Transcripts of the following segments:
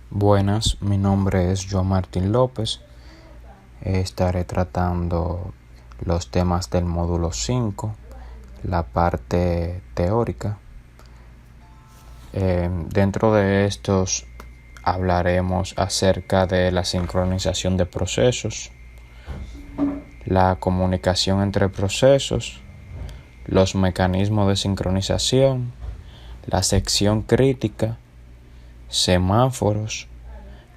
Buenas, mi nombre es Joan Martín López. Estaré tratando los temas del módulo 5, la parte teórica. Dentro de estos hablaremos acerca de la sincronización de procesos, la comunicación entre procesos, los mecanismos de sincronización, la sección crítica, semáforos,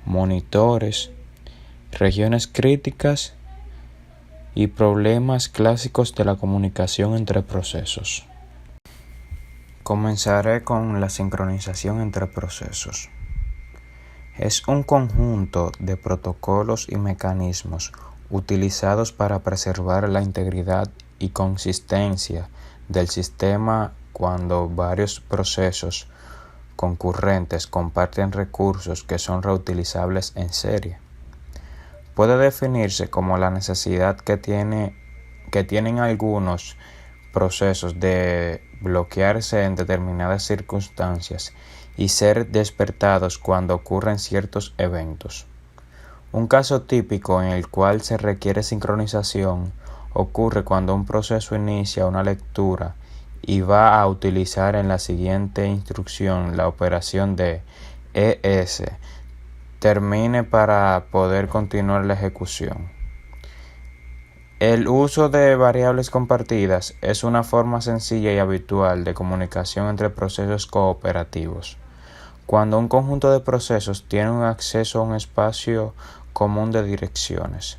monitores, regiones críticas y problemas clásicos de la comunicación entre procesos. Comenzaré con la sincronización entre procesos. Es un conjunto de protocolos y mecanismos utilizados para preservar la integridad y consistencia del sistema cuando varios procesos concurrentes comparten recursos que son reutilizables en serie. Puede definirse como la necesidad que tienen algunos procesos de bloquearse en determinadas circunstancias y ser despertados cuando ocurren ciertos eventos. Un caso típico en el cual se requiere sincronización ocurre cuando un proceso inicia una lectura y va a utilizar en la siguiente instrucción la operación de ES termine para poder continuar la ejecución. El uso de variables compartidas es una forma sencilla y habitual de comunicación entre procesos cooperativos. Cuando un conjunto de procesos tiene un acceso a un espacio común de direcciones,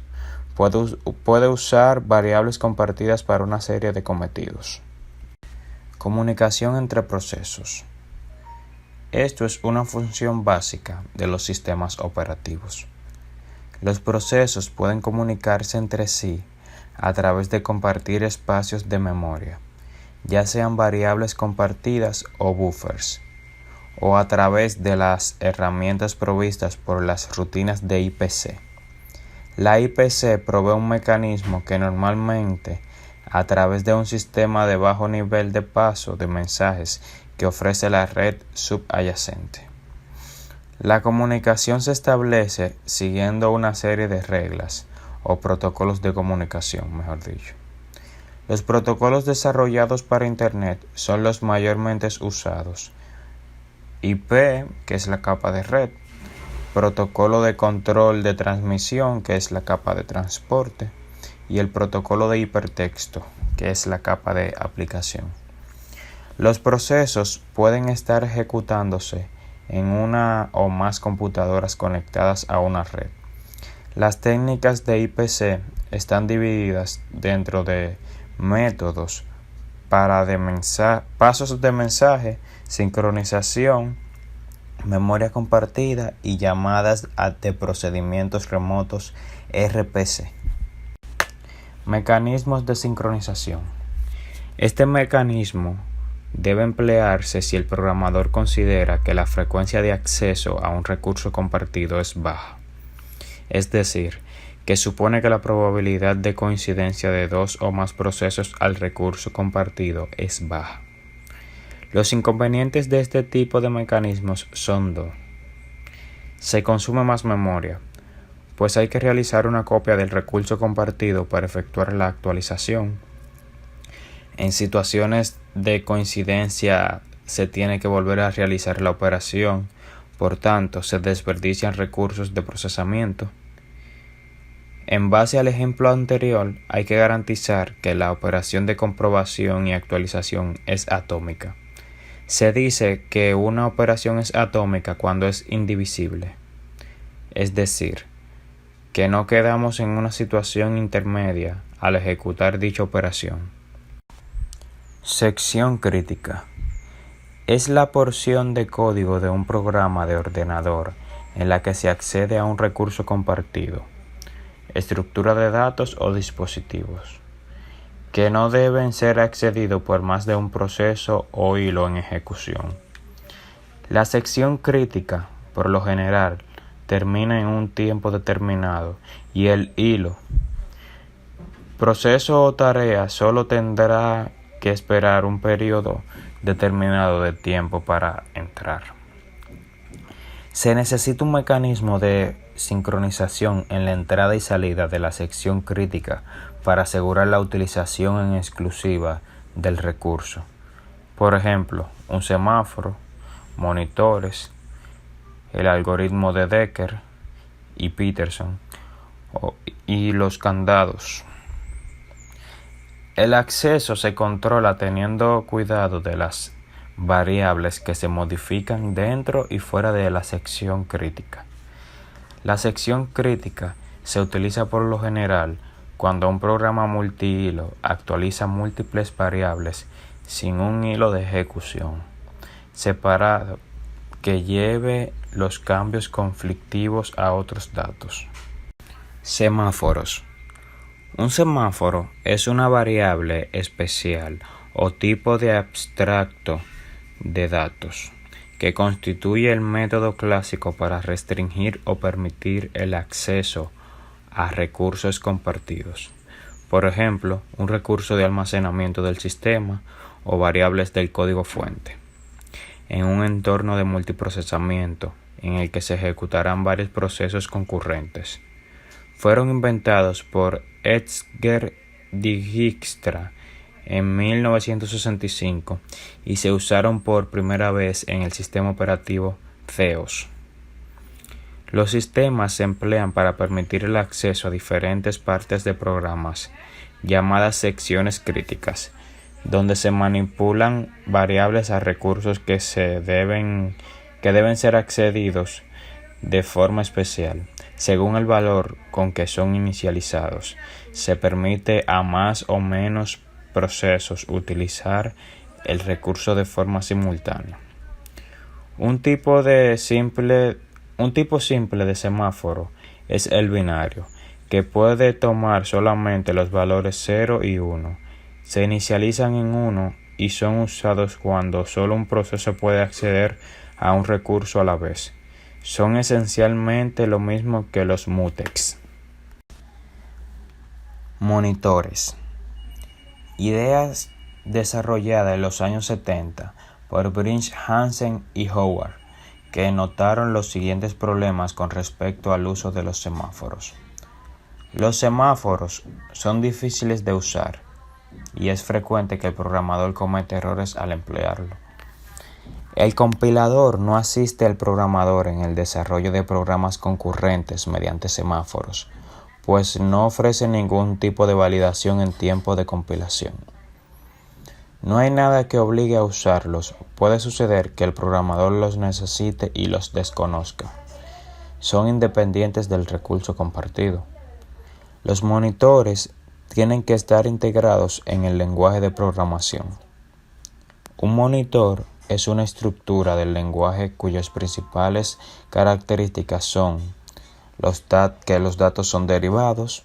puede usar variables compartidas para una serie de cometidos. Comunicación entre procesos. Esto es una función básica de los sistemas operativos. Los procesos pueden comunicarse entre sí a través de compartir espacios de memoria, ya sean variables compartidas o buffers, o a través de las herramientas provistas por las rutinas de IPC. La IPC provee un mecanismo que normalmente, a través de un sistema de bajo nivel de paso de mensajes que ofrece la red subyacente. La comunicación se establece siguiendo una serie de reglas o protocolos de comunicación, mejor dicho. Los protocolos desarrollados para Internet son los mayormente usados. IP, que es la capa de red, protocolo de control de transmisión, que es la capa de transporte, y el protocolo de hipertexto, que es la capa de aplicación. Los procesos pueden estar ejecutándose en una o más computadoras conectadas a una red. Las técnicas de IPC están divididas dentro de métodos pasos de mensaje, sincronización, memoria compartida y llamadas de procedimientos remotos RPC. Mecanismos de sincronización. Este mecanismo debe emplearse si el programador considera que la frecuencia de acceso a un recurso compartido es baja. Es decir, que supone que la probabilidad de coincidencia de dos o más procesos al recurso compartido es baja. Los inconvenientes de este tipo de mecanismos son dos. Se consume más memoria, pues hay que realizar una copia del recurso compartido para efectuar la actualización. En situaciones de coincidencia se tiene que volver a realizar la operación, por tanto se desperdician recursos de procesamiento. En base al ejemplo anterior, hay que garantizar que la operación de comprobación y actualización es atómica. Se dice que una operación es atómica cuando es indivisible, es decir, que no quedamos en una situación intermedia al ejecutar dicha operación. Sección crítica. Es la porción de código de un programa de ordenador en la que se accede a un recurso compartido, estructura de datos o dispositivos, que no deben ser accedidos por más de un proceso o hilo en ejecución. La sección crítica, por lo general, termina en un tiempo determinado y el hilo, proceso o tarea solo tendrá que esperar un periodo determinado de tiempo para entrar. Se necesita un mecanismo de sincronización en la entrada y salida de la sección crítica para asegurar la utilización en exclusiva del recurso. Por ejemplo, un semáforo, monitores, el algoritmo de Decker y Peterson y los candados. El acceso se controla teniendo cuidado de las variables que se modifican dentro y fuera de la sección crítica. La sección crítica se utiliza por lo general cuando un programa multihilo actualiza múltiples variables sin un hilo de ejecución separado que lleve los cambios conflictivos a otros datos. Semáforos. Un semáforo es una variable especial o tipo de abstracto de datos que constituye el método clásico para restringir o permitir el acceso a recursos compartidos. Por ejemplo, un recurso de almacenamiento del sistema o variables del código fuente. En un entorno de multiprocesamiento en el que se ejecutarán varios procesos concurrentes. Fueron inventados por Edsger Dijkstra en 1965 y se usaron por primera vez en el sistema operativo CEOS. Los sistemas se emplean para permitir el acceso a diferentes partes de programas, llamadas secciones críticas, donde se manipulan variables a recursos que deben ser accedidos de forma especial. Según el valor con que son inicializados, se permite a más o menos procesos utilizar el recurso de forma simultánea. Un tipo simple de semáforo es el binario, que puede tomar solamente los valores 0 y 1. Se inicializan en 1 y son usados cuando solo un proceso puede acceder a un recurso a la vez. Son esencialmente lo mismo que los mutex. Monitores. Ideas desarrolladas en los años 70 por Brinch, Hansen y Howard, que notaron los siguientes problemas con respecto al uso de los semáforos. Los semáforos son difíciles de usar y es frecuente que el programador cometa errores al emplearlo. El compilador no asiste al programador en el desarrollo de programas concurrentes mediante semáforos, pues no ofrece ningún tipo de validación en tiempo de compilación. No hay nada que obligue a usarlos. Puede suceder que el programador los necesite y los desconozca. Son independientes del recurso compartido. Los monitores tienen que estar integrados en el lenguaje de programación. Un monitor es una estructura del lenguaje cuyas principales características son que los datos son derivados,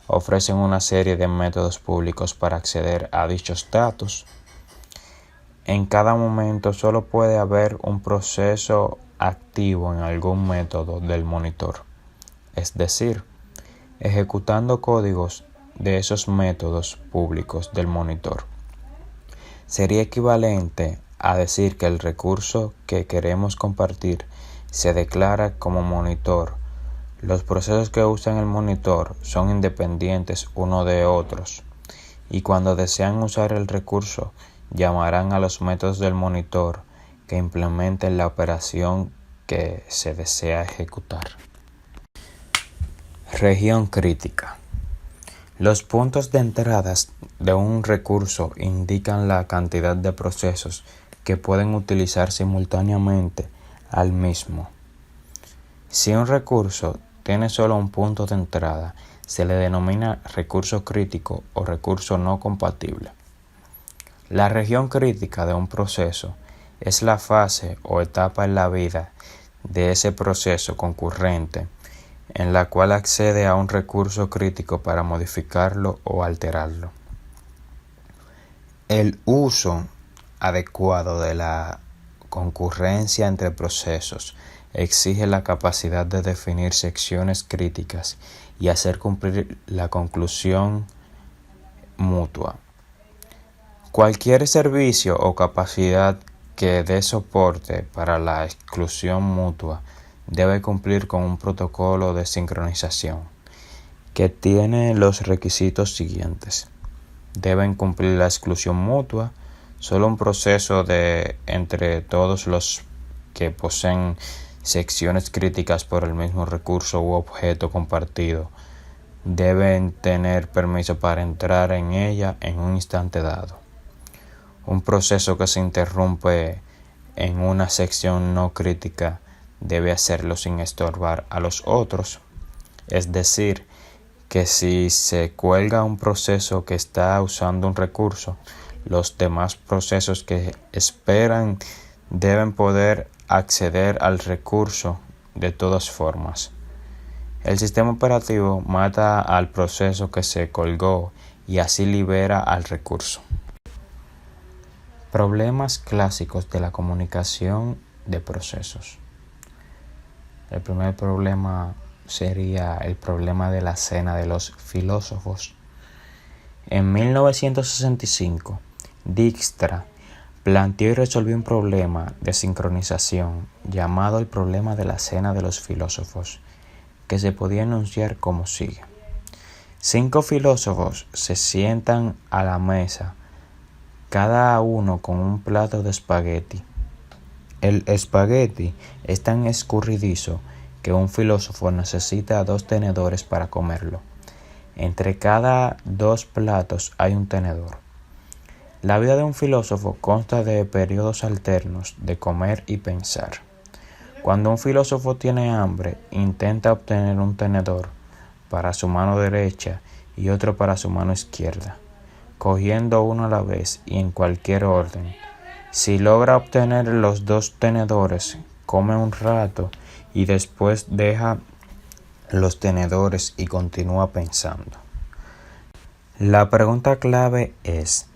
ofrecen una serie de métodos públicos para acceder a dichos datos. En cada momento solo puede haber un proceso activo en algún método del monitor, es decir, ejecutando códigos de esos métodos públicos del monitor. Sería equivalente a decir que el recurso que queremos compartir se declara como monitor. Los procesos que usan el monitor son independientes uno de otros y cuando desean usar el recurso llamarán a los métodos del monitor que implementen la operación que se desea ejecutar. Región crítica. Los puntos de entrada de un recurso indican la cantidad de procesos que pueden utilizar simultáneamente al mismo. Si un recurso tiene solo un punto de entrada, se le denomina recurso crítico o recurso no compatible. La región crítica de un proceso es la fase o etapa en la vida de ese proceso concurrente en la cual accede a un recurso crítico para modificarlo o alterarlo. El uso adecuado de la concurrencia entre procesos exige la capacidad de definir secciones críticas y hacer cumplir la conclusión mutua. Cualquier servicio o capacidad que dé soporte para la exclusión mutua debe cumplir con un protocolo de sincronización que tiene los requisitos siguientes. Deben cumplir la exclusión mutua. Solo un proceso entre todos los que poseen secciones críticas por el mismo recurso u objeto compartido deben tener permiso para entrar en ella en un instante dado. Un proceso que se interrumpe en una sección no crítica debe hacerlo sin estorbar a los otros. Es decir, que si se cuelga un proceso que está usando un recurso, los demás procesos que esperan deben poder acceder al recurso de todas formas. El sistema operativo mata al proceso que se colgó y así libera al recurso. Problemas clásicos de la comunicación de procesos. El primer problema sería el problema de la cena de los filósofos. En 1965, Dijkstra planteó y resolvió un problema de sincronización llamado el problema de la cena de los filósofos, que se podía enunciar como sigue. 5 filósofos se sientan a la mesa, cada uno con un plato de espagueti. El espagueti es tan escurridizo que un filósofo necesita 2 tenedores para comerlo. Entre cada 2 platos hay un tenedor. La vida de un filósofo consta de periodos alternos de comer y pensar. Cuando un filósofo tiene hambre, intenta obtener un tenedor para su mano derecha y otro para su mano izquierda, cogiendo uno a la vez y en cualquier orden. Si logra obtener los 2 tenedores, come un rato y después deja los tenedores y continúa pensando. La pregunta clave es: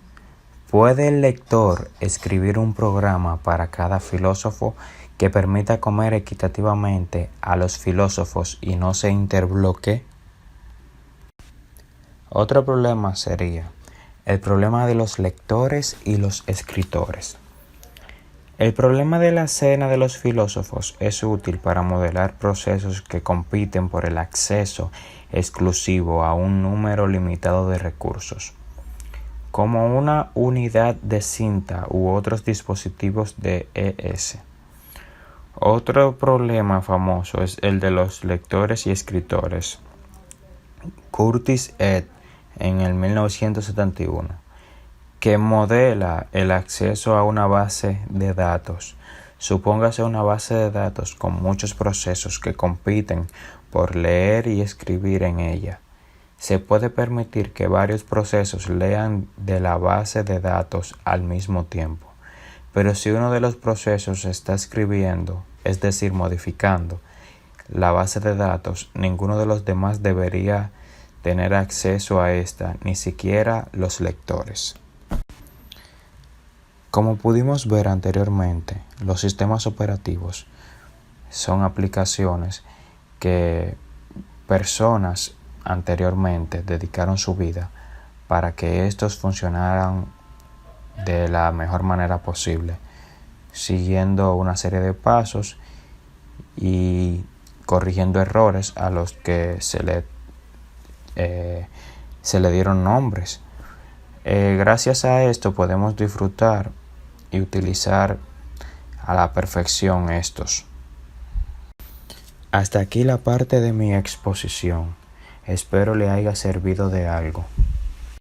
¿puede el lector escribir un programa para cada filósofo que permita comer equitativamente a los filósofos y no se interbloquee? Otro problema sería el problema de los lectores y los escritores. El problema de la cena de los filósofos es útil para modelar procesos que compiten por el acceso exclusivo a un número limitado de recursos, como una unidad de cinta u otros dispositivos de ES. Otro problema famoso es el de los lectores y escritores. Curtis et en el 1971, que modela el acceso a una base de datos. Supóngase una base de datos con muchos procesos que compiten por leer y escribir en ella. Se puede permitir que varios procesos lean de la base de datos al mismo tiempo, pero si uno de los procesos está escribiendo, es decir, modificando la base de datos, ninguno de los demás debería tener acceso a esta, ni siquiera los lectores. Como pudimos ver anteriormente, los sistemas operativos son aplicaciones que personas anteriormente dedicaron su vida para que estos funcionaran de la mejor manera posible, siguiendo una serie de pasos y corrigiendo errores a los que se le dieron nombres. Gracias a esto podemos disfrutar y utilizar a la perfección estos. Hasta aquí la parte de mi exposición. Espero le haya servido de algo.